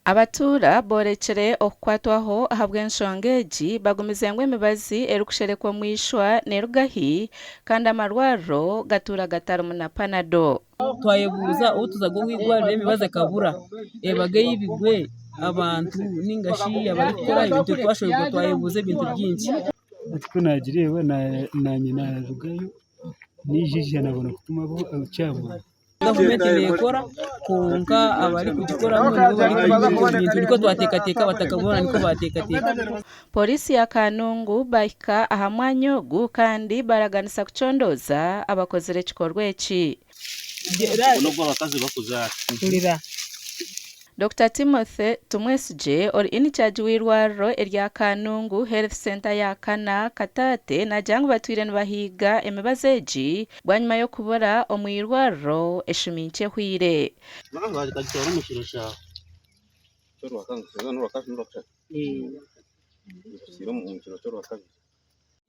Abatura borekere okukwatwaho ahabw'enshonga egi bagumize ngu emibazi erikusherekwa mwishwa nerugahi kandi amarwariro gatura gatarimu na panado. Twayebuuza ou tuzaga ow'igwariro emibazi ekabura ebaga ey'ibigwe abantu ningashi abarikukora ebintu twashoborwa twayebuuza ebintu byingi. Ati nagireeba nanye narugayo nijije nabona kutumaho cyabona. Gavumenti nekora konka abari kugikoramu nibo bari kuyiga ebintu niko twateekateeka batakabona niko bateekateeka. Polisi ya Kanungu bahika aha mwanya ogu kandi baraganisa kucondoza abakozire ekikorwa eki. Dr. Timothy Tumwesije ori in charge w'irwariro erya Kanungu Health Center ya Kana Katate najangu batwire nibahiga emibazi egi bwanyuma yo kubura omu irwariro eshumi nkyehwire.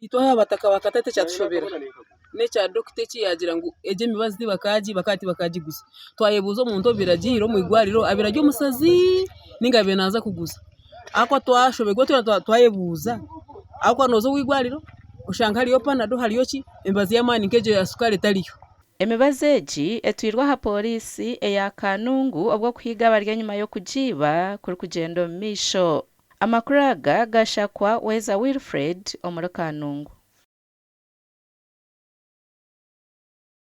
Itwaho abataka bakatate kyatushobera n'ekya dokita eki yagira ngu egi emibazi bakagiguza twayebuuza omuntu obiragire omu igwariro abiragi omusazi ninga abe naza kuguza akwa twashoberwa twayebuuza akwa noza ow'igwariro oshanga hariyo panado hariyo ki emibazi y'amaani nk'egyo ya sukari etariyo. Emibazi egi etwirwe aha polisi eya Kanungu obwo kuhiga abari enyuma y'okugiiba kuri kugyenda omu maisho. Amakuru aga gashakwa Weza Wilfred omuri Kanungu.